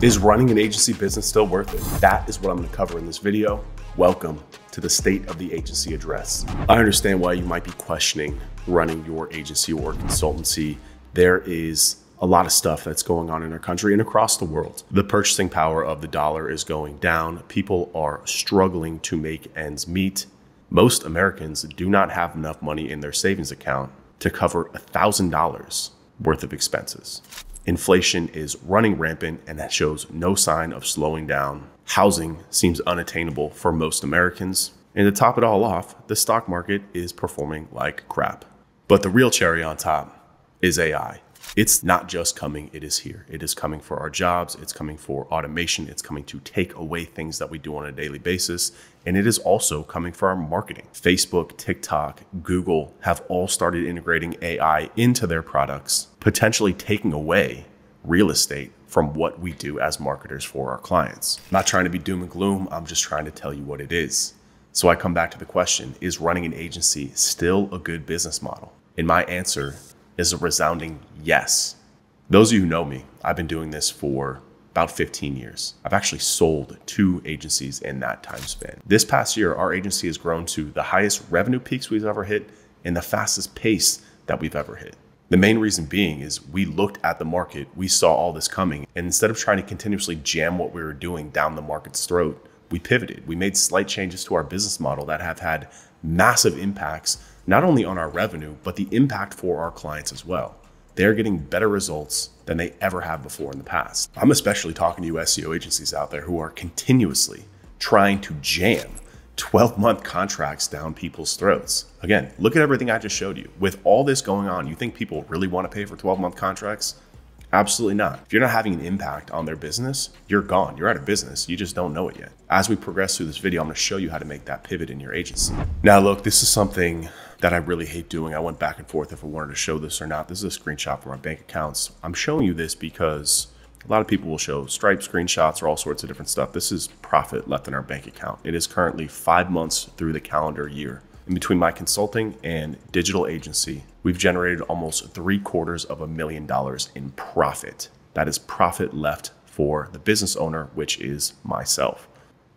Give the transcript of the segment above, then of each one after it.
Is running an agency business still worth it? That is what I'm going to cover in this video. Welcome to the State of the Agency Address. I understand why you might be questioning running your agency or consultancy. There is a lot of stuff that's going on in our country and across the world. The purchasing power of the dollar is going down. People are struggling to make ends meet. Most Americans do not have enough money in their savings account to cover $1,000 worth of expenses. Inflation is running rampant and that shows no sign of slowing down. Housing seems unattainable for most Americans. And to top it all off, the stock market is performing like crap. But the real cherry on top is AI. It's not just coming, it is here. It is coming for our jobs, it's coming for automation, it's coming to take away things that we do on a daily basis, and it is also coming for our marketing. Facebook, TikTok, Google have all started integrating AI into their products, potentially taking away real estate from what we do as marketers for our clients. I'm not trying to be doom and gloom, I'm just trying to tell you what it is. So I come back to the question, is running an agency still a good business model? And my answer is a resounding yes. Those of you who know me, I've been doing this for about 15 years. I've actually sold 2 agencies in that time span. This past year, our agency has grown to the highest revenue peaks we've ever hit and the fastest pace that we've ever hit. The main reason being is we looked at the market, we saw all this coming, and instead of trying to continuously jam what we were doing down the market's throat, we pivoted. We made slight changes to our business model that have had massive impacts, not only on our revenue, but the impact for our clients as well. They're getting better results than they ever have before in the past. I'm especially talking to you SEO agencies out there who are continuously trying to jam 12-month contracts down people's throats. Again, look at everything I just showed you. With all this going on, you think people really want to pay for 12-month contracts? Absolutely not. If you're not having an impact on their business, you're gone. You're out of business. You just don't know it yet. As we progress through this video, I'm going to show you how to make that pivot in your agency. Now, look, this is something that I really hate doing. I went back and forth if I wanted to show this or not. This is a screenshot from our bank accounts. I'm showing you this because a lot of people will show Stripe screenshots or all sorts of different stuff. This is profit left in our bank account. It is currently 5 months through the calendar year. In between my consulting and digital agency, we've generated almost $750,000 in profit. That is profit left for the business owner, which is myself.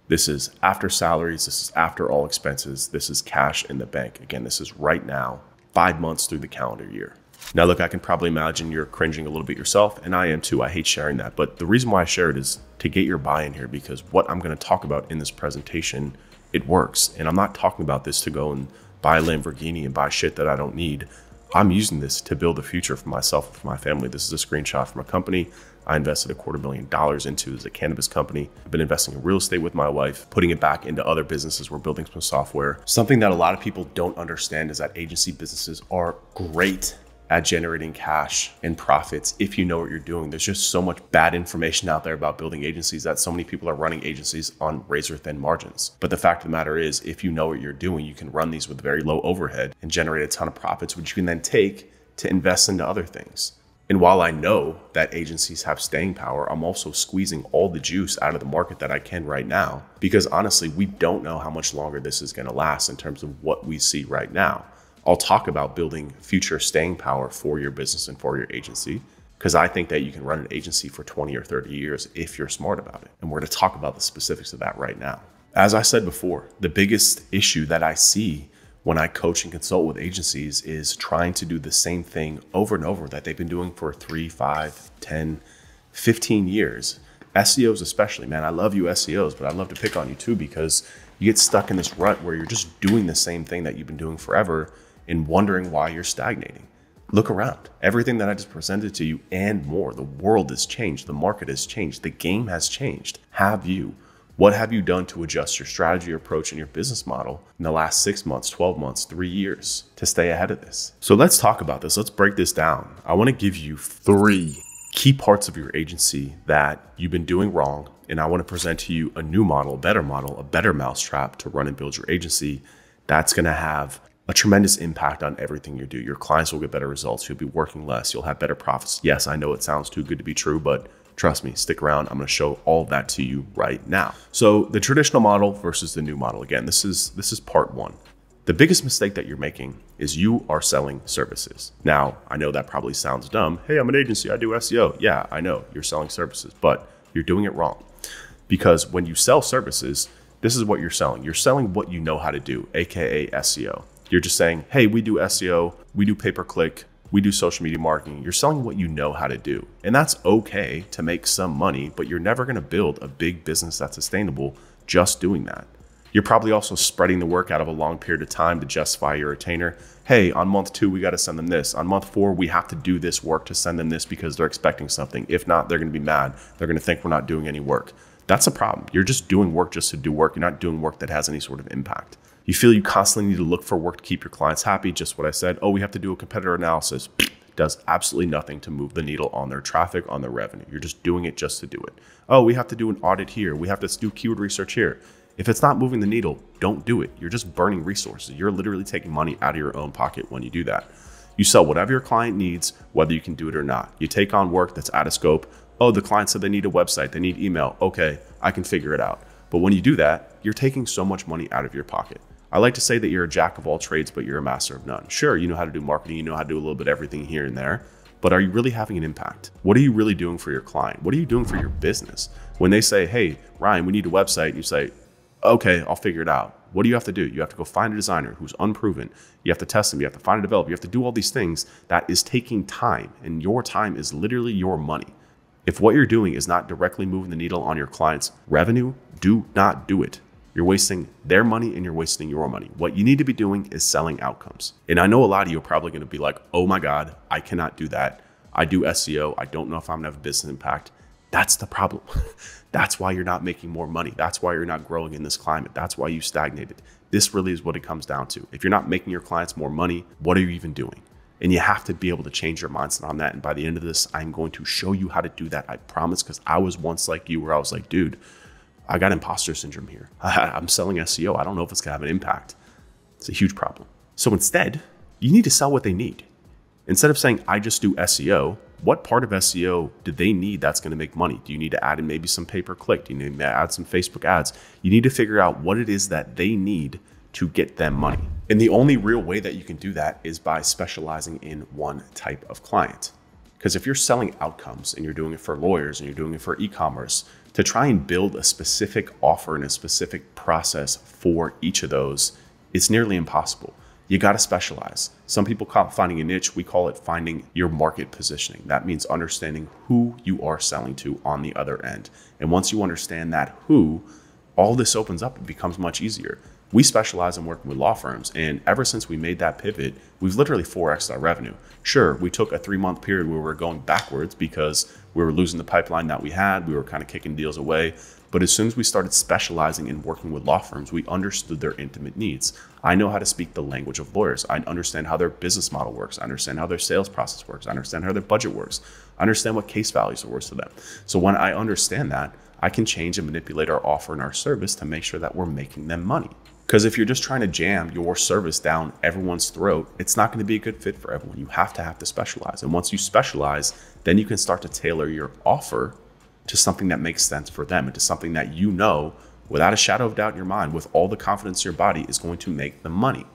This is after salaries. This is after all expenses. This is cash in the bank. Again, this is right now, 5 months through the calendar year. Now, look, I can probably imagine you're cringing a little bit yourself, and I am too. I hate sharing that. But the reason why I share it is to get your buy-in here, because what I'm going to talk about in this presentation, it works. And I'm not talking about this to go and buy a Lamborghini and buy shit that I don't need. I'm using this to build a future for myself and for my family. This is a screenshot from a company I invested $250,000 into as a cannabis company. I've been investing in real estate with my wife, putting it back into other businesses. We're building some software. Something that a lot of people don't understand is that agency businesses are great at generating cash and profits if you know what you're doing. There's just so much bad information out there about building agencies that so many people are running agencies on razor thin margins. But the fact of the matter is, if you know what you're doing, you can run these with very low overhead and generate a ton of profits, which you can then take to invest into other things. And while I know that agencies have staying power, I'm also squeezing all the juice out of the market that I can right now, because honestly, we don't know how much longer this is going to last in terms of what we see right now. I'll talk about building future staying power for your business and for your agency, because I think that you can run an agency for 20 or 30 years if you're smart about it. And we're going to talk about the specifics of that right now. As I said before, the biggest issue that I see when I coach and consult with agencies is trying to do the same thing over and over that they've been doing for 3, 5, 10, 15 years. SEOs especially, man, I love you SEOs, but I love to pick on you too, because you get stuck in this rut where you're just doing the same thing that you've been doing forever and wondering why you're stagnating. Look around. Everything that I just presented to you and more. The world has changed. The market has changed. The game has changed. Have you? What have you done to adjust your strategy, your approach, and your business model in the last 6 months, 12 months, 3 years to stay ahead of this? So let's talk about this. Let's break this down. I want to give you 3 key parts of your agency that you've been doing wrong. And I want to present to you a new model, a better mousetrap to run and build your agency that's going to have a tremendous impact on everything you do. Your clients will get better results. You'll be working less. You'll have better profits. Yes, I know it sounds too good to be true, but trust me, stick around. I'm going to show all of that to you right now. So the traditional model versus the new model. Again, this is part 1. The biggest mistake that you're making is you are selling services. Now, I know that probably sounds dumb. Hey, I'm an agency. I do SEO. Yeah, I know you're selling services, but You're doing it wrong. Because when you sell services, this is what you're selling. You're selling what you know how to do, AKA SEO. You're just saying, hey, we do SEO, we do pay-per-click, we do social media marketing. You're selling what you know how to do. And that's okay to make some money, but you're never going to build a big business that's sustainable just doing that. You're probably also spreading the work out of a long period of time to justify your retainer. Hey, on month 2, we got to send them this. On month 4, we have to do this work to send them this because they're expecting something. If not, they're going to be mad. They're going to think we're not doing any work. That's a problem. You're just doing work just to do work. You're not doing work that has any sort of impact. You feel you constantly need to look for work to keep your clients happy. Just what I said. Oh, we have to do a competitor analysis. Does absolutely nothing to move the needle on their traffic, on their revenue. You're just doing it just to do it. Oh, we have to do an audit here. We have to do keyword research here. If it's not moving the needle, don't do it. You're just burning resources. You're literally taking money out of your own pocket when you do that. You sell whatever your client needs, whether you can do it or not. You take on work that's out of scope. Oh, the client said they need a website, they need email. Okay, I can figure it out. But when you do that, you're taking so much money out of your pocket. I like to say that you're a jack of all trades, but you're a master of none. Sure, you know how to do marketing, you know how to do a little bit of everything here and there, but are you really having an impact? What are you really doing for your client? What are you doing for your business? When they say, hey, Ryan, we need a website, and you say, okay, I'll figure it out. What do you have to do? You have to go find a designer who's unproven. You have to test them. You have to find a developer. You have to do all these things. That is taking time, and your time is literally your money. If what you're doing is not directly moving the needle on your client's revenue, do not do it. You're wasting their money and you're wasting your money. What you need to be doing is selling outcomes. And I know a lot of you are probably going to be like, oh my God, I cannot do that. I do SEO. I don't know if I'm going to have a business impact. That's the problem. That's why you're not making more money. That's why you're not growing in this climate. That's why you stagnated. This really is what it comes down to. If you're not making your clients more money, what are you even doing? And you have to be able to change your mindset on that. And by the end of this, I'm going to show you how to do that. I promise, because I was once like you, where I was like, dude, I got imposter syndrome here. I'm selling SEO. I don't know if it's going to have an impact. It's a huge problem. So instead, you need to sell what they need. Instead of saying, I just do SEO, what part of SEO do they need that's going to make money? Do you need to add in maybe some pay-per-click? Do you need to add some Facebook ads? You need to figure out what it is that they need to get them money. And the only real way that you can do that is by specializing in one type of client. Because if you're selling outcomes and you're doing it for lawyers and you're doing it for e-commerce, to try and build a specific offer and a specific process for each of those, it's nearly impossible. You got to specialize. Some people call it finding a niche. We call it finding your market positioning. That means understanding who you are selling to on the other end. And once you understand that who, all this opens up and becomes much easier. We specialize in working with law firms. And ever since we made that pivot, we've literally 4x'd our revenue. Sure, we took a 3-month period where we were going backwards because we were losing the pipeline that we had. We were kind of kicking deals away. But as soon as we started specializing in working with law firms, we understood their intimate needs. I know how to speak the language of lawyers. I understand how their business model works. I understand how their sales process works. I understand how their budget works. I understand what case values are worth to them. So when I understand that, I can change and manipulate our offer and our service to make sure that we're making them money. Because if you're just trying to jam your service down everyone's throat, it's not going to be a good fit for everyone. You have to specialize. And once you specialize, then you can start to tailor your offer to something that makes sense for them and to something that you know, without a shadow of doubt in your mind, with all the confidence in your body, is going to make them money.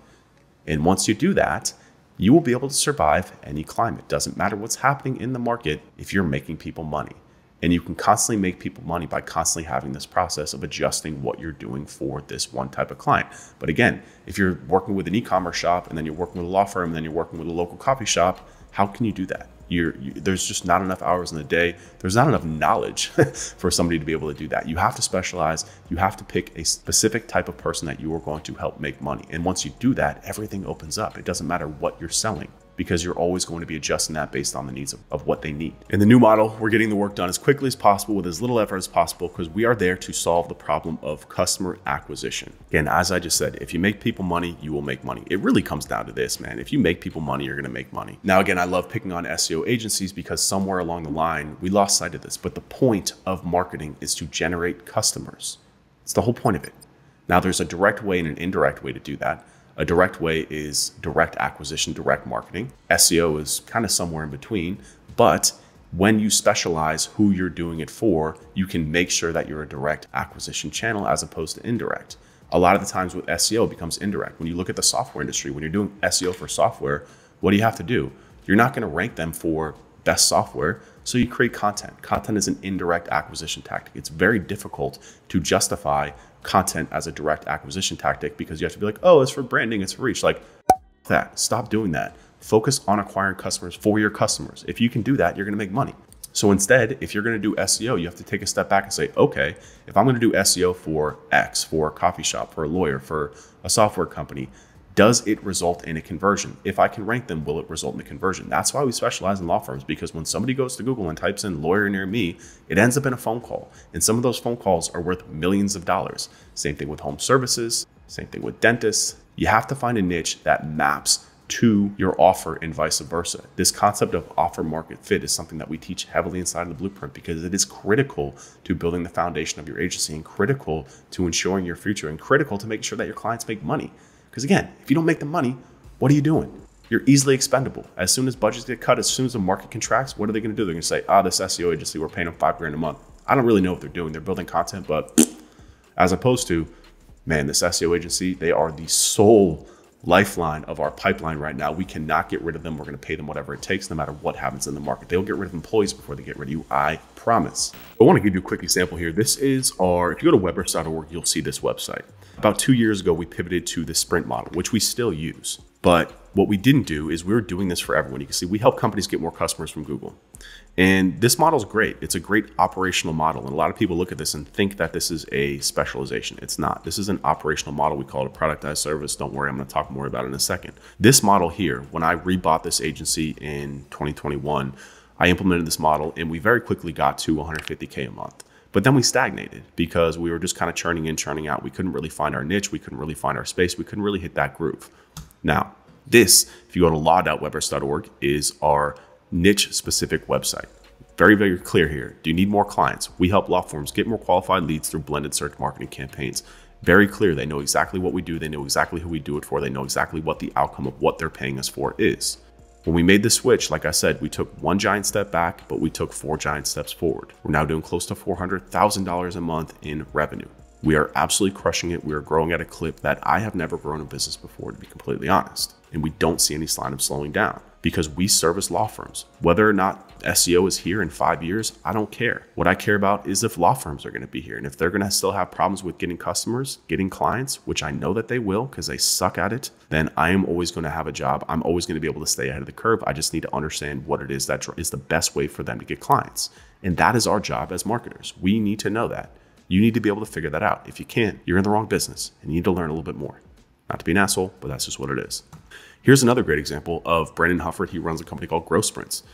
And once you do that, you will be able to survive any climate. Doesn't matter what's happening in the market if you're making people money. And you can constantly make people money by constantly having this process of adjusting what you're doing for this one type of client. But again, if you're working with an e-commerce shop and then you're working with a law firm and then you're working with a local coffee shop, how can you do that? There's just not enough hours in the day. There's not enough knowledge for somebody to be able to do that. You have to specialize. You have to pick a specific type of person that you are going to help make money. And once you do that, everything opens up. It doesn't matter what you're selling, because you're always going to be adjusting that based on the needs of what they need. In the new model, we're getting the work done as quickly as possible with as little effort as possible, because we are there to solve the problem of customer acquisition. Again, as I just said, if you make people money, you will make money. It really comes down to this, man. If you make people money, you're gonna make money. Now, again, I love picking on SEO agencies because somewhere along the line, we lost sight of this, but the point of marketing is to generate customers. It's the whole point of it. Now, there's a direct way and an indirect way to do that. A direct way is direct acquisition, direct marketing. SEO is kind of somewhere in between, but when you specialize who you're doing it for, you can make sure that you're a direct acquisition channel as opposed to indirect. A lot of the times with SEO, it becomes indirect. When you look at the software industry, when you're doing SEO for software, what do you have to do? You're not going to rank them for best software. So you create content. Content is an indirect acquisition tactic. It's very difficult to justify content as a direct acquisition tactic because you have to be like, oh, it's for branding, it's for reach. Like that. Stop doing that. Focus on acquiring customers for your customers. If you can do that, you're going to make money. So instead, if you're going to do SEO, you have to take a step back and say, okay, if I'm going to do SEO for X, for a coffee shop, for a lawyer, for a software company, does it result in a conversion? If I can rank them, will it result in a conversion? That's why we specialize in law firms, because when somebody goes to Google and types in lawyer near me, it ends up in a phone call. And some of those phone calls are worth millions of dollars. Same thing with home services, same thing with dentists. You have to find a niche that maps to your offer and vice versa. This concept of offer market fit is something that we teach heavily inside of the blueprint because it is critical to building the foundation of your agency and critical to ensuring your future and critical to making sure that your clients make money. Because again, if you don't make the money, what are you doing? You're easily expendable. As soon as budgets get cut, as soon as the market contracts, what are they going to do? They're going to say, this SEO agency, we're paying them $5,000 a month. I don't really know what they're doing. They're building content, but as opposed to, man, this SEO agency, they are the sole lifeline of our pipeline right now. We cannot get rid of them. We're going to pay them whatever it takes, no matter what happens in the market. They'll get rid of employees before they get rid of you. I promise. I want to give you a quick example here. This is if you go to webrest.org, you'll see this website. About 2 years ago, we pivoted to the sprint model, which we still use. But what we didn't do is we were doing this for everyone. You can see we help companies get more customers from Google. And this model is great. It's a great operational model. And a lot of people look at this and think that this is a specialization. It's not. This is an operational model. We call it a productized service. Don't worry, I'm going to talk more about it in a second. This model here, when I rebought this agency in 2021, I implemented this model and we very quickly got to 150K a month. But then we stagnated because we were just kind of churning in, churning out. We couldn't really find our niche. We couldn't really find our space. We couldn't really hit that groove. Now, this, if you go to law.webrest.org, is our niche-specific website. Very, very clear here. Do you need more clients? We help law firms get more qualified leads through blended search marketing campaigns. Very clear. They know exactly what we do. They know exactly who we do it for. They know exactly what the outcome of what they're paying us for is. When we made the switch, like I said, we took one giant step back, but we took 4 giant steps forward. We're now doing close to $400,000 a month in revenue. We are absolutely crushing it. We are growing at a clip that I have never grown a business before, to be completely honest. And we don't see any sign of slowing down because we service law firms. Whether or not SEO is here in 5 years, I don't care. What I care about is if law firms are going to be here. And if they're going to still have problems with getting customers, getting clients, which I know that they will because they suck at it, then I am always going to have a job. I'm always going to be able to stay ahead of the curve. I just need to understand what it is that is the best way for them to get clients. And that is our job as marketers. We need to know that. You need to be able to figure that out. If you can't, you're in the wrong business and you need to learn a little bit more. Not to be an asshole, but that's just what it is. Here's another great example of Brandon Hufford. He runs a company called Growth Sprints.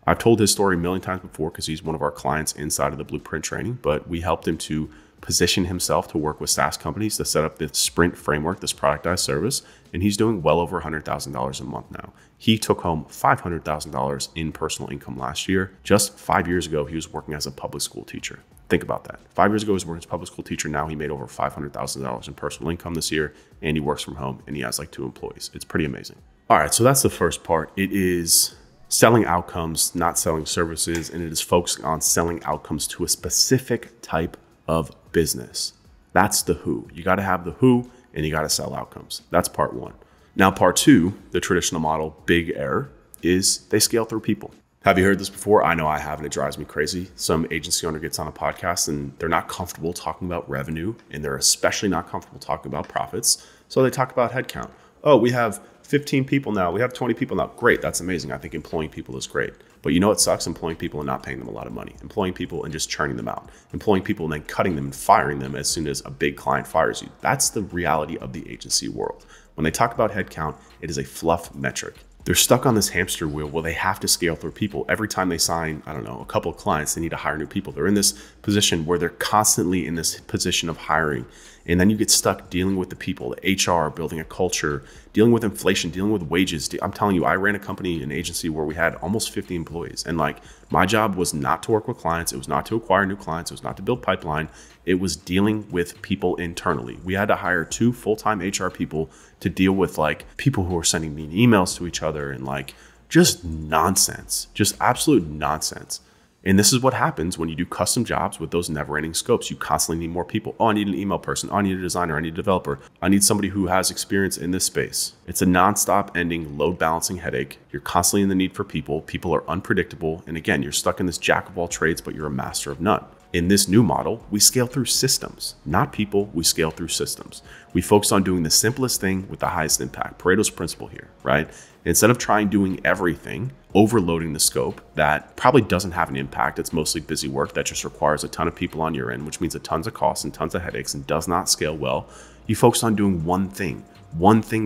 I've told his story a million times before because he's one of our clients inside of the Blueprint training, but we helped him to position himself to work with SaaS companies to set up this sprint framework, this productized service, and he's doing well over $100,000 a month now. He took home $500,000 in personal income last year. Just 5 years ago, he was working as a public school teacher. Think about that. 5 years ago, he was working as a public school teacher. Now he made over $500,000 in personal income this year, and he works from home, and he has like 2 employees. It's pretty amazing. All right, so that's the first part. It is selling outcomes, not selling services, and it is focusing on selling outcomes to a specific type of business. That's the who. You got to have the who, and you got to sell outcomes. That's part 1. Now, part 2, the traditional model, big error, is they scale through people. Have you heard this before? I know I have, and it drives me crazy. Some agency owner gets on a podcast and they're not comfortable talking about revenue, and they're especially not comfortable talking about profits. So they talk about headcount. Oh, we have 15 people now. We have 20 people now. Great. That's amazing. I think employing people is great. But you know what sucks? Employing people and not paying them a lot of money. Employing people and just churning them out. Employing people and then cutting them and firing them as soon as a big client fires you. That's the reality of the agency world. When they talk about headcount, it is a fluff metric. They're stuck on this hamster wheel where they have to scale through people. Every time they sign, I don't know, a couple of clients, they need to hire new people. They're in this position where they're constantly in this position of hiring. And then you get stuck dealing with the people, the HR, building a culture, dealing with inflation, dealing with wages. I'm telling you, I ran a company, an agency where we had almost 50 employees. And like my job was not to work with clients. It was not to acquire new clients. It was not to build pipeline. It was dealing with people internally. We had to hire 2 full-time HR people to deal with like people who were sending mean emails to each other and like just nonsense, just absolute nonsense. And this is what happens when you do custom jobs with those never-ending scopes. You constantly need more people. Oh, I need an email person. Oh, I need a designer. I need a developer. I need somebody who has experience in this space. It's a nonstop ending load balancing headache. You're constantly in the need for people. People are unpredictable. And again, you're stuck in this jack of all trades, but you're a master of none. In this new model, we scale through systems, not people. We scale through systems. We focus on doing the simplest thing with the highest impact. Pareto's principle here, right? Instead of trying doing everything, overloading the scope that probably doesn't have an impact. It's mostly busy work that just requires a ton of people on your end, which means a tons of costs and tons of headaches and does not scale well. You focus on doing one thing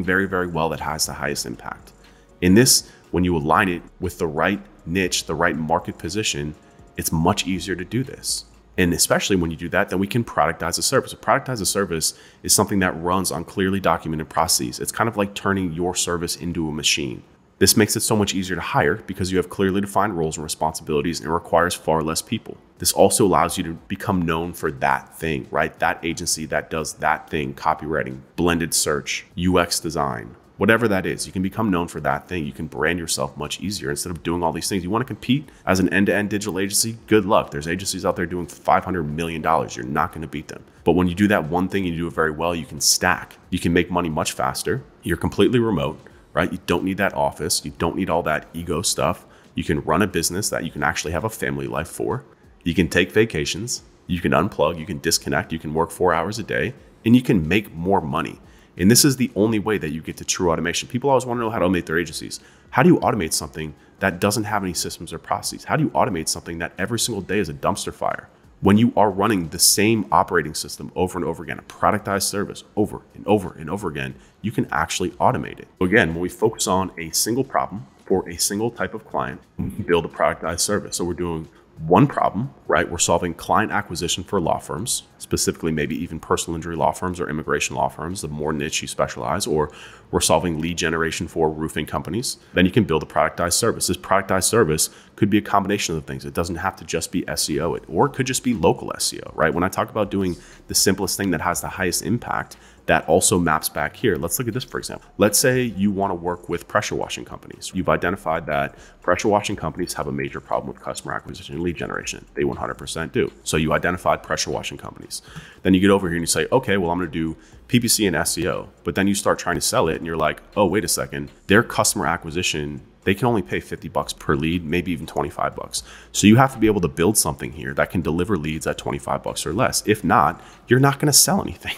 very, very well that has the highest impact. In this, when you align it with the right niche, the right market position, it's much easier to do this. And especially when you do that, then we can productize a service. A productize a service is something that runs on clearly documented processes. It's kind of like turning your service into a machine. This makes it so much easier to hire because you have clearly defined roles and responsibilities and it requires far less people. This also allows you to become known for that thing, right? That agency that does that thing, copywriting, blended search, UX design, whatever that is, you can become known for that thing. You can brand yourself much easier instead of doing all these things. You want to compete as an end-to-end digital agency? Good luck. There's agencies out there doing $500 million. You're not going to beat them. But when you do that one thing and you do it very well, you can stack. You can make money much faster. You're completely remote, right? You don't need that office. You don't need all that ego stuff. You can run a business that you can actually have a family life for. You can take vacations. You can unplug. You can disconnect. You can work 4 hours a day and you can make more money. And this is the only way that you get to true automation. People always want to know how to automate their agencies. How do you automate something that doesn't have any systems or processes? How do you automate something that every single day is a dumpster fire? When you are running the same operating system over and over again, a productized service over and over and over again, you can actually automate it. So again, when we focus on a single problem for a single type of client, we can build a productized service. So we're doing one problem, right? We're solving client acquisition for law firms, specifically maybe even personal injury law firms or immigration law firms, the more niche you specialize, or we're solving lead generation for roofing companies. Then you can build a productized service. This productized service could be a combination of things. It doesn't have to just be SEO, or it could just be local SEO, right? When I talk about doing the simplest thing that has the highest impact, that also maps back here. Let's look at this, for example. Let's say you want to work with pressure washing companies. You've identified that pressure washing companies have a major problem with customer acquisition and lead generation. They 100% do. So you identified pressure washing companies. Then you get over here and you say, okay, well, I'm going to do PPC and SEO. But then you start trying to sell it and you're like, oh, wait a second. Their customer acquisition, they can only pay $50 per lead, maybe even $25. So you have to be able to build something here that can deliver leads at $25 or less. If not, you're not going to sell anything,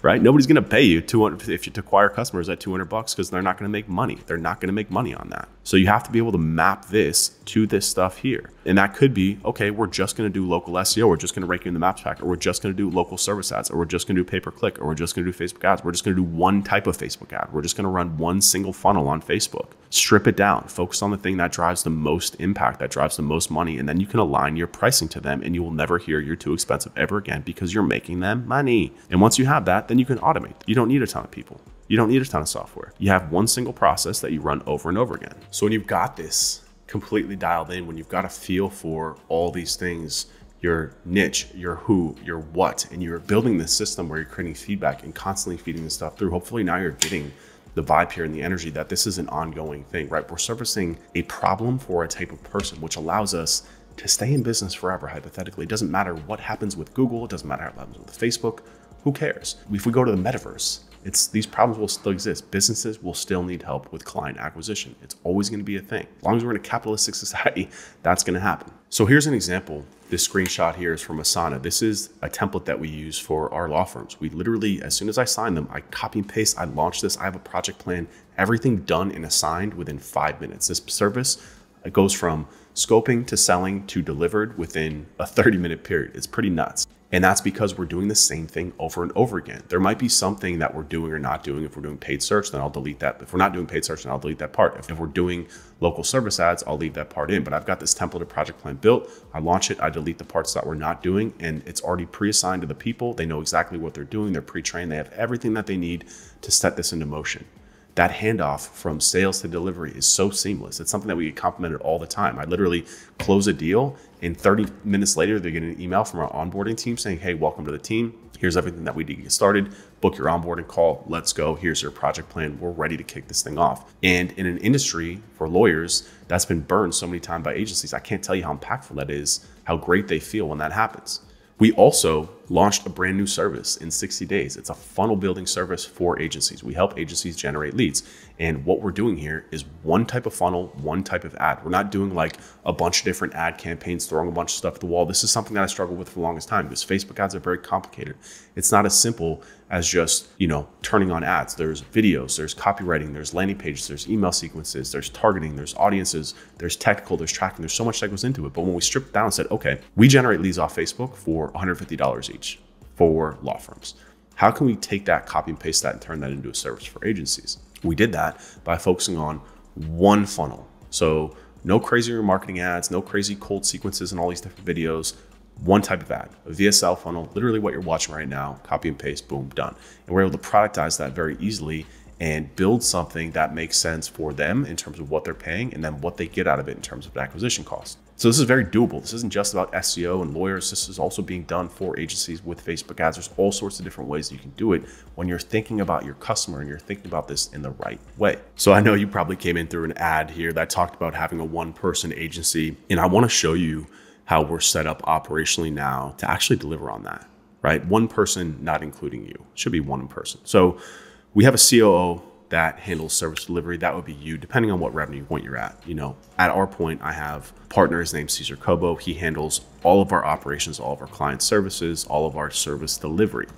right? Nobody's going to pay you $200 if you acquire customers at $200 because they're not going to make money. They're not going to make money on that. So you have to be able to map this to this stuff here. And that could be, okay, we're just going to do local SEO. We're just going to rank you in the maps pack, or we're just going to do local service ads, or we're just going to do pay-per-click, or we're just going to do Facebook ads. We're just going to do one type of Facebook ad. We're just going to run one single funnel on Facebook. Strip it down, focus on the thing that drives the most impact, that drives the most money, and then you can align your pricing to them and you will never hear you're too expensive ever again because you're making them money. And once you have that, then you can automate. You don't need a ton of people. You don't need a ton of software. You have one single process that you run over and over again. So when you've got this completely dialed in, when you've got a feel for all these things, your niche, your who, your what, and you're building this system where you're creating feedback and constantly feeding this stuff through, hopefully now you're getting the vibe here and the energy that this is an ongoing thing, right? We're servicing a problem for a type of person, which allows us to stay in business forever, hypothetically. It doesn't matter what happens with Google. It doesn't matter what happens with Facebook. Who cares? If we go to the metaverse, these problems will still exist. Businesses will still need help with client acquisition. It's always going to be a thing. As long as we're in a capitalistic society, that's going to happen. So here's an example. This screenshot here is from Asana. This is a template that we use for our law firms. We literally, as soon as I sign them, I copy and paste, I launch this, I have a project plan, everything done and assigned within 5 minutes. This service, it goes from scoping to selling to delivered within a 30-minute period. It's pretty nuts. And that's because we're doing the same thing over and over again. There might be something that we're doing or not doing. If we're doing paid search, then I'll delete that. If we're not doing paid search, then I'll delete that part. If we're doing local service ads, I'll leave that part in. But I've got this templated project plan built. I launch it. I delete the parts that we're not doing. And it's already pre-assigned to the people. They know exactly what they're doing. They're pre-trained. They have everything that they need to set this into motion. that handoff from sales to delivery is so seamless. It's something that we get complimented all the time. I literally close a deal and 30 minutes later, they get an email from our onboarding team saying, hey, welcome to the team. Here's everything that we need to get started. Book your onboarding call. Let's go. Here's your project plan. We're ready to kick this thing off. And in an industry for lawyers that's been burned so many times by agencies, I can't tell you how impactful that is, how great they feel when that happens. We also launched a brand new service in 60 days. It's a funnel building service for agencies. We help agencies generate leads. And what we're doing here is one type of funnel, one type of ad. We're not doing like a bunch of different ad campaigns, throwing a bunch of stuff at the wall. This is something that I struggled with for the longest time because Facebook ads are very complicated. It's not as simple as just, turning on ads. There's videos, there's copywriting, there's landing pages, there's email sequences, there's targeting, there's audiences, there's technical, there's tracking. There's so much that goes into it. But when we stripped it down and said, okay, we generate leads off Facebook for $150 each for law firms. How can we take that, copy and paste that, and turn that into a service for agencies? We did that by focusing on one funnel. So no crazy remarketing ads, no crazy cold sequences and all these different videos. One type of ad, a VSL funnel, literally what you're watching right now, copy and paste, boom, done. And we're able to productize that very easily and build something that makes sense for them in terms of what they're paying and then what they get out of it in terms of acquisition cost. So this is very doable. This isn't just about SEO and lawyers. This is also being done for agencies with Facebook ads. There's all sorts of different ways that you can do it when you're thinking about your customer and you're thinking about this in the right way. So I know you probably came in through an ad here that talked about having a one-person agency, and I want to show you how we're set up operationally now to actually deliver on that, right? One person, not including you. It should be one person. So we have a COO that handles service delivery. That would be you, depending on what revenue point you're at. At our point, I have a partner, his name's Cesar Cobo. He handles all of our operations, all of our client services, all of our service delivery.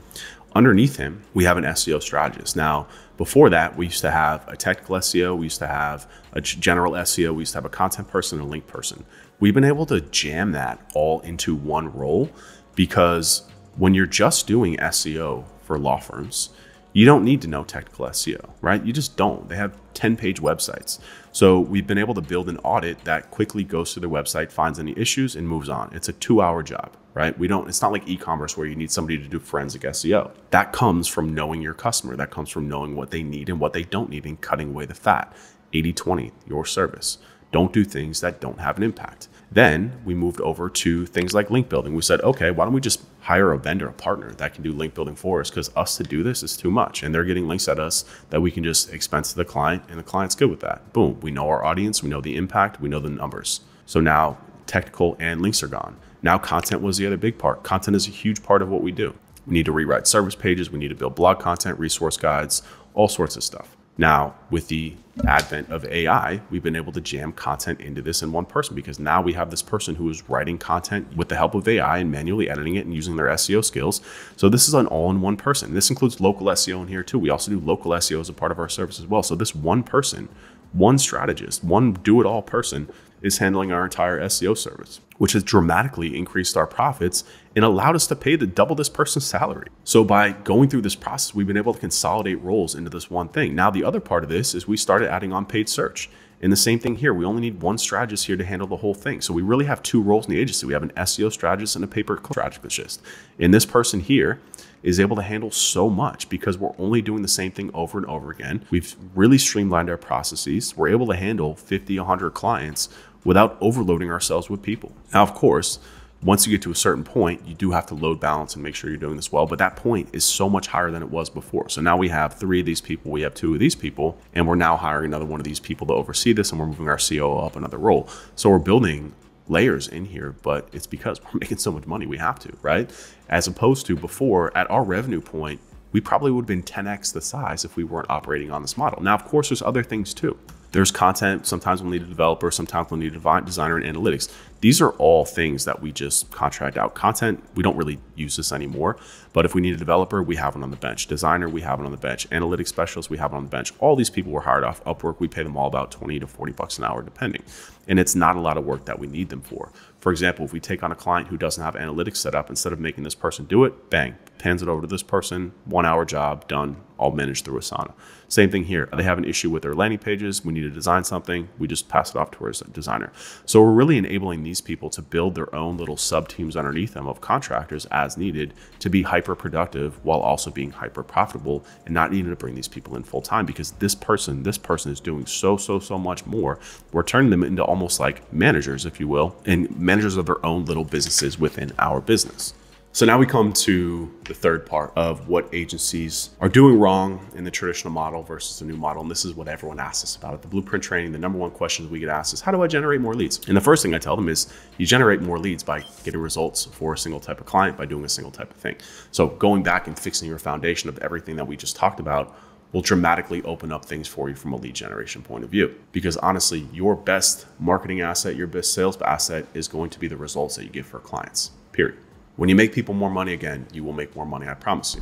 Underneath him, we have an SEO strategist. Now, before that, we used to have a technical SEO. We used to have a general SEO. We used to have a content person and a link person. We've been able to jam that all into one role because when you're just doing SEO for law firms, you don't need to know technical SEO, right? You just don't. They have 10-page websites. So we've been able to build an audit that quickly goes to their website, finds any issues, and moves on. It's a 2-hour job, right? It's not like e-commerce where you need somebody to do forensic SEO. That comes from knowing your customer. That comes from knowing what they need and what they don't need and cutting away the fat. 80-20, your service. Don't do things that don't have an impact. Then we moved over to things like link building. We said, okay, why don't we just hire a vendor, a partner that can do link building for us, because us to do this is too much. And they're getting links at us that we can just expense to the client, and the client's good with that. Boom, we know our audience, we know the impact, we know the numbers. So now technical and links are gone. Now content was the other big part. Content is a huge part of what we do. We need to rewrite service pages, we need to build blog content, resource guides, all sorts of stuff. Now, with the advent of AI, we've been able to jam content into this in one person because now we have this person who is writing content with the help of AI and manually editing it and using their SEO skills. So this is an all-in-one person. This includes local SEO in here too. We also do local SEO as a part of our service as well. So this one person, one strategist, one do-it-all person is handling our entire SEO service, which has dramatically increased our profits and allowed us to pay double this person's salary. So by going through this process, we've been able to consolidate roles into this one thing. Now, the other part of this is we started adding on paid search. And the same thing here, we only need one strategist here to handle the whole thing. So we really have two roles in the agency. We have an SEO strategist and a pay-per-click strategist. And this person here is able to handle so much because we're only doing the same thing over and over again. We've really streamlined our processes. We're able to handle 50, 100 clients without overloading ourselves with people. Now, of course, once you get to a certain point, you do have to load balance and make sure you're doing this well. But that point is so much higher than it was before. So now we have 3 of these people, we have 2 of these people, and we're now hiring another one of these people to oversee this, and we're moving our COO up another role. So we're building layers in here, but it's because we're making so much money, we have to, right? As opposed to before, at our revenue point, we probably would have been 10x the size if we weren't operating on this model. Now, of course, there's other things too. There's content. Sometimes we'll need a developer. Sometimes we'll need a designer and analytics. These are all things that we just contract out. Content, we don't really use this anymore. But if we need a developer, we have one on the bench. Designer, we have one on the bench. Analytics specialist, we have one on the bench. All these people were hired off Upwork. We pay them all about 20 to 40 bucks an hour, depending. And it's not a lot of work that we need them for. For example, if we take on a client who doesn't have analytics set up, instead of making this person do it, bang, hands it over to this person, 1-hour job, done, all managed through Asana. Same thing here. They have an issue with their landing pages. We need to design something. We just pass it off to our designer. So we're really enabling these people to build their own little sub teams underneath them of contractors as needed to be hyper productive while also being hyper profitable and not needing to bring these people in full time, because this person is doing so much more. We're turning them into almost like managers, if you will, and managers of their own little businesses within our business. So now we come to the third part of what agencies are doing wrong in the traditional model versus the new model. And this is what everyone asks us about. At the Blueprint training, the number one question we get asked is, how do I generate more leads? And the first thing I tell them is you generate more leads by getting results for a single type of client, by doing a single type of thing. So going back and fixing your foundation of everything that we just talked about will dramatically open up things for you from a lead generation point of view. Because honestly, your best marketing asset, your best sales asset is going to be the results that you get for clients, period. When you make people more money, again, you will make more money, I promise you.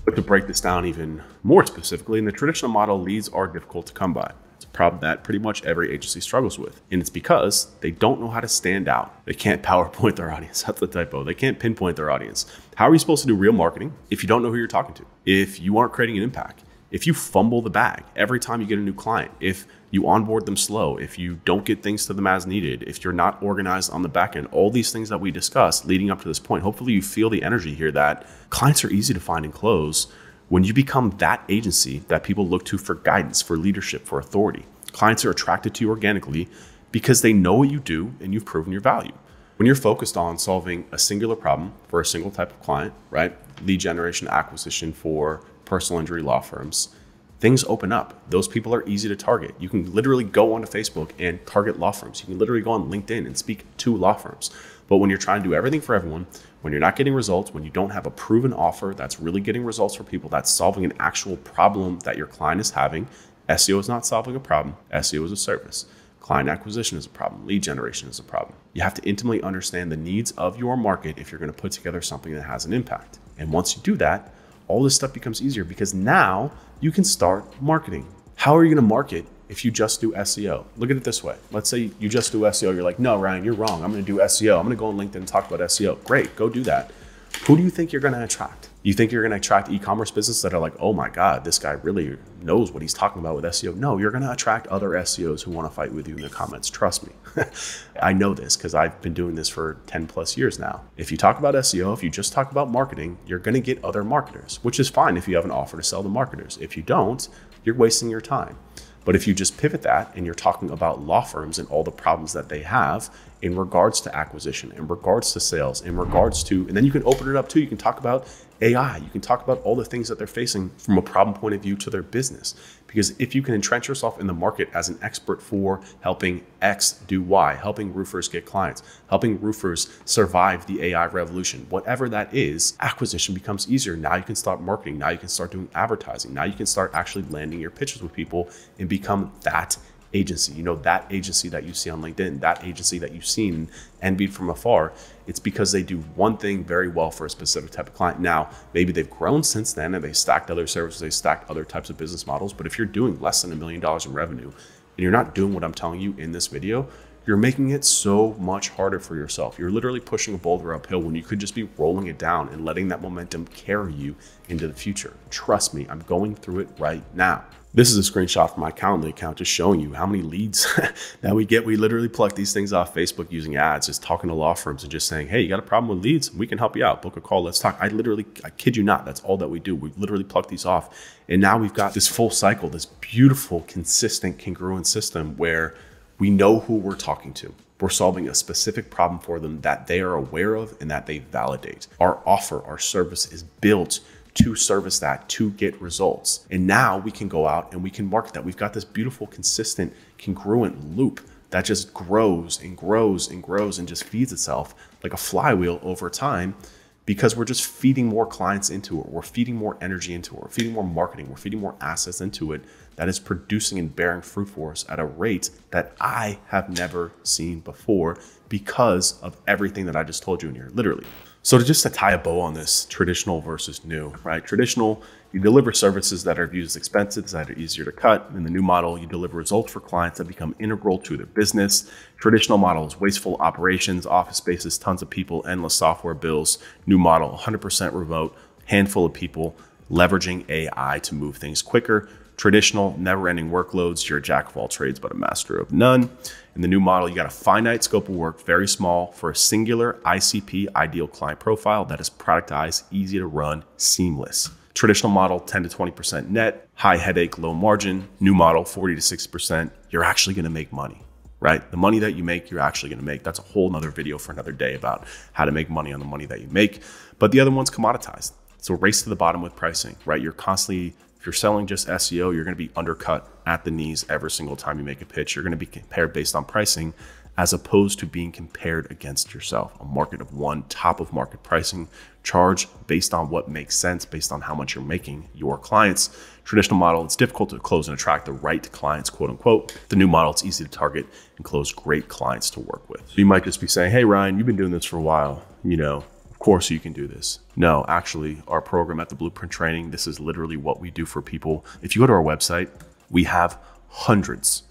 But to break this down even more specifically, in the traditional model, leads are difficult to come by. It's a problem that pretty much every agency struggles with. And it's because they don't know how to stand out. They can't PowerPoint their audience. That's the typo. They can't pinpoint their audience. How are you supposed to do real marketing if you don't know who you're talking to? If you aren't creating an impact? If you fumble the bag every time you get a new client, if you onboard them slow, if you don't get things to them as needed, if you're not organized on the back end, all these things that we discussed leading up to this point, hopefully you feel the energy here that clients are easy to find and close when you become that agency that people look to for guidance, for leadership, for authority. Clients are attracted to you organically because they know what you do and you've proven your value. When you're focused on solving a singular problem for a single type of client, right? Lead generation, acquisition for personal injury law firms, things open up. Those people are easy to target. You can literally go onto Facebook and target law firms. You can literally go on LinkedIn and speak to law firms. But when you're trying to do everything for everyone, when you're not getting results, when you don't have a proven offer that's really getting results for people, that's solving an actual problem that your client is having, SEO is not solving a problem. SEO is a service. Client acquisition is a problem. Lead generation is a problem. You have to intimately understand the needs of your market if you're going to put together something that has an impact. And once you do that, all this stuff becomes easier because now you can start marketing. How are you going to market if you just do SEO? Look at it this way. Let's say you just do SEO. You're like, no, Ryan, you're wrong. I'm going to do SEO. I'm going to go on LinkedIn and talk about SEO. Great, go do that. Who do you think you're going to attract? You think you're going to attract e-commerce businesses that are like, oh my God, this guy really knows what he's talking about with SEO. No, you're going to attract other SEOs who want to fight with you in the comments. Trust me. I know this because I've been doing this for 10 plus years now. If you talk about SEO, if you just talk about marketing, you're going to get other marketers, which is fine if you have an offer to sell to marketers. If you don't, you're wasting your time. But if you just pivot that and you're talking about law firms and all the problems that they have in regards to acquisition, in regards to sales, in regards to, and then you can open it up too. You can talk about AI. You can talk about all the things that they're facing from a problem point of view to their business. Because if you can entrench yourself in the market as an expert for helping X do Y, helping roofers get clients, helping roofers survive the AI revolution, whatever that is, acquisition becomes easier. Now you can start marketing. Now you can start doing advertising. Now you can start actually landing your pitches with people and become that agency. You know, that agency that you see on LinkedIn, that agency that you've seen envied from afar. It's because they do one thing very well for a specific type of client. Now, maybe they've grown since then and they stacked other services, they stacked other types of business models. But if you're doing less than $1 million in revenue and you're not doing what I'm telling you in this video, you're making it so much harder for yourself. You're literally pushing a boulder uphill when you could just be rolling it down and letting that momentum carry you into the future. Trust me, I'm going through it right now. This is a screenshot from my Calendly account just showing you how many leads that we get. We literally pluck these things off Facebook using ads, just talking to law firms and just saying, hey, you got a problem with leads? We can help you out. Book a call. Let's talk. I kid you not. That's all that we do. We literally pluck these off. And now we've got this full cycle, this beautiful, consistent, congruent system where we know who we're talking to. We're solving a specific problem for them that they are aware of and that they validate. Our offer, our service is built to service that, to get results. And now we can go out and we can market that. We've got this beautiful, consistent, congruent loop that just grows and grows and grows and just feeds itself like a flywheel over time because we're just feeding more clients into it. We're feeding more energy into it. We're feeding more marketing. We're feeding more assets into it that is producing and bearing fruit for us at a rate that I have never seen before because of everything that I just told you in here, literally. So to tie a bow on this, traditional versus new, right? Traditional, you deliver services that are viewed as expensive, that are easier to cut. In the new model, you deliver results for clients that become integral to their business. Traditional model is wasteful operations, office spaces, tons of people, endless software bills. New model, 100% remote, handful of people, leveraging AI to move things quicker. Traditional, never-ending workloads, you're a jack of all trades, but a master of none. In the new model, you got a finite scope of work, very small, for a singular ICP, ideal client profile, that is productized, easy to run, seamless. Traditional model, 10 to 20% net, high headache, low margin. New model, 40 to 60%. You're actually gonna make money, right? The money that you make, you're actually gonna make. That's a whole nother video for another day about how to make money on the money that you make. But the other one's commoditized. So race to the bottom with pricing, right? You're constantly, if you're selling just SEO, you're gonna be undercut at the knees every single time you make a pitch. You're gonna be compared based on pricing as opposed to being compared against yourself. A market of one, top of market pricing, charge based on what makes sense, based on how much you're making your clients. Traditional model, it's difficult to close and attract the right clients, quote unquote. The new model, it's easy to target and close great clients to work with. So you might just be saying, hey, Ryan, you've been doing this for a while. Of course you can do this. No, actually, our program at the Blueprint Training, this is literally what we do for people. If you go to our website, we have hundreds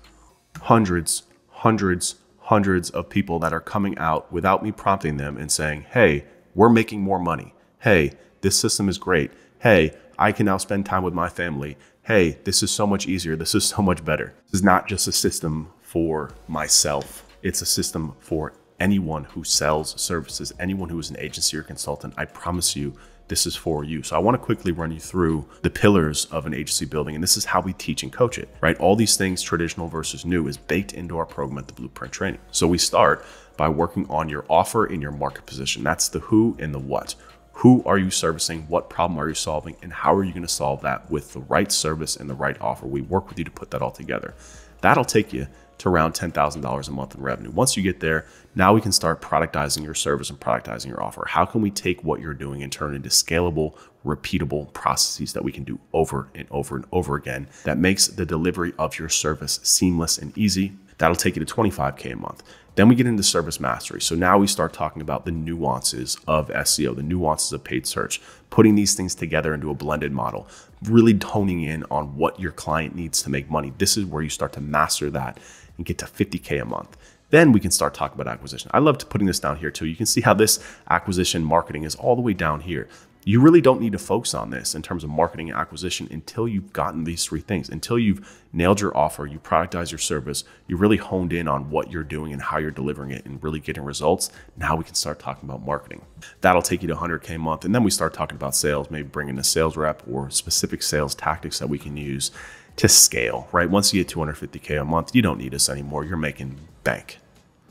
of people that are coming out without me prompting them and saying, hey, we're making more money. Hey, this system is great. Hey, I can now spend time with my family. Hey, this is so much easier. This is so much better. This is not just a system for myself. It's a system for anyone who sells services, anyone who is an agency or consultant. I promise you, this is for you. So I want to quickly run you through the pillars of an agency building. And this is how we teach and coach it, right? All these things, traditional versus new, is baked into our program at the Blueprint Training. So we start by working on your offer and your market position. That's the who and the what. Who are you servicing? What problem are you solving? And how are you going to solve that with the right service and the right offer? We work with you to put that all together. That'll take you to around $10,000 a month in revenue. Once you get there, now we can start productizing your service and productizing your offer. How can we take what you're doing and turn it into scalable, repeatable processes that we can do over and over and over again that makes the delivery of your service seamless and easy? That'll take you to $25K a month. Then we get into service mastery. So now we start talking about the nuances of SEO, the nuances of paid search, putting these things together into a blended model, really honing in on what your client needs to make money. This is where you start to master that and get to 50K a month. Then we can start talking about acquisition. I loved putting this down here too. You can see how this acquisition marketing is all the way down here. You really don't need to focus on this in terms of marketing and acquisition until you've gotten these three things, until you've nailed your offer, you productize your service, you really honed in on what you're doing and how you're delivering it and really getting results. Now we can start talking about marketing. That'll take you to 100K a month. And then we start talking about sales, maybe bringing a sales rep or specific sales tactics that we can use to scale, right? Once you get 250K a month, you don't need us anymore. You're making bank.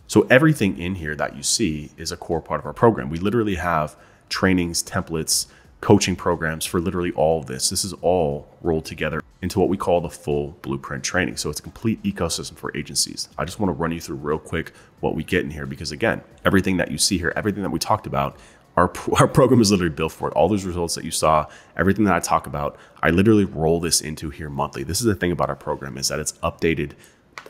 So everything in here that you see is a core part of our program. We literally have trainings, templates, coaching programs for literally all of this. This is all rolled together into what we call the full Blueprint Training. So it's a complete ecosystem for agencies. I just want to run you through real quick what we get in here, because again, everything that you see here, everything that we talked about, our program is literally built for it. All those results that you saw, everything that I talk about, I literally roll this into here monthly. This is the thing about our program, is that it's updated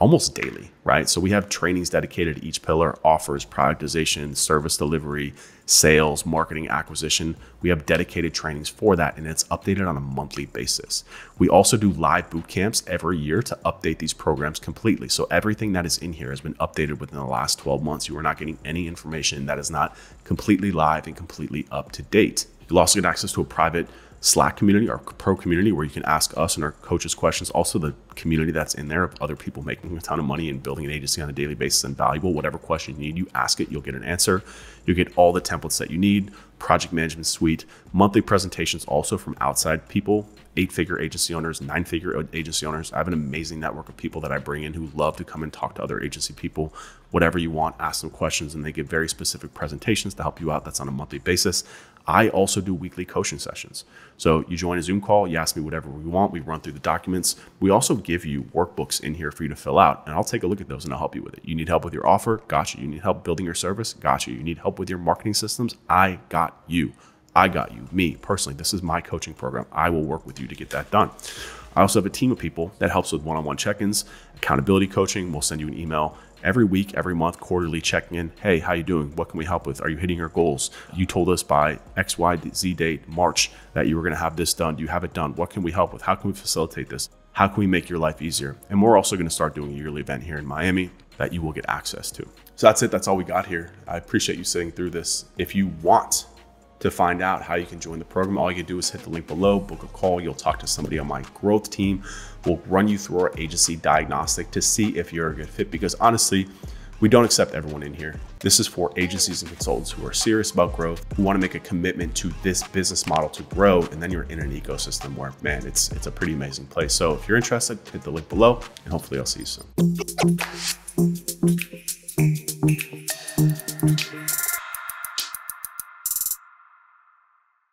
almost daily, right? So we have trainings dedicated to each pillar: offers, productization, service delivery, sales, marketing, acquisition. We have dedicated trainings for that, and it's updated on a monthly basis. We also do live boot camps every year to update these programs completely. So everything that is in here has been updated within the last 12 months. You are not getting any information that is not completely live and completely up to date. You'll also get access to a private Slack community, our pro community, where you can ask us and our coaches questions. Also the community that's in there of other people making a ton of money and building an agency on a daily basis and valuable. Whatever question you need, you ask it, you'll get an answer. You'll get all the templates that you need, project management suite, monthly presentations also from outside people, 8-figure agency owners, 9-figure agency owners. I have an amazing network of people that I bring in who love to come and talk to other agency people. Whatever you want, ask them questions, and they give very specific presentations to help you out. That's on a monthly basis. I also do weekly coaching sessions. So you join a Zoom call, you ask me whatever we want, we run through the documents. We also give you workbooks in here for you to fill out, and I'll take a look at those and I'll help you with it. You need help with your offer? Gotcha. You need help building your service? Gotcha. You need help with your marketing systems? I got you. I got you. Me, personally, this is my coaching program. I will work with you to get that done. I also have a team of people that helps with one-on-one check-ins, accountability coaching. We'll send you an email every week, every month, quarterly checking in. Hey, how you doing? What can we help with? Are you hitting your goals? You told us by XYZ date, March, that you were going to have this done. Do you have it done? What can we help with? How can we facilitate this? How can we make your life easier? And we're also going to start doing a yearly event here in Miami that you will get access to. So that's it. That's all we got here. I appreciate you sitting through this. If you want to To find out how you can join the program, all you do is hit the link below, book a call. You'll talk to somebody on my growth team. We'll run you through our agency diagnostic to see if you're a good fit, because honestly, we don't accept everyone in here. This is for agencies and consultants who are serious about growth, who want to make a commitment to this business model to grow, and then you're in an ecosystem where, man, it's a pretty amazing place. So if you're interested, hit the link below, and hopefully I'll see you soon.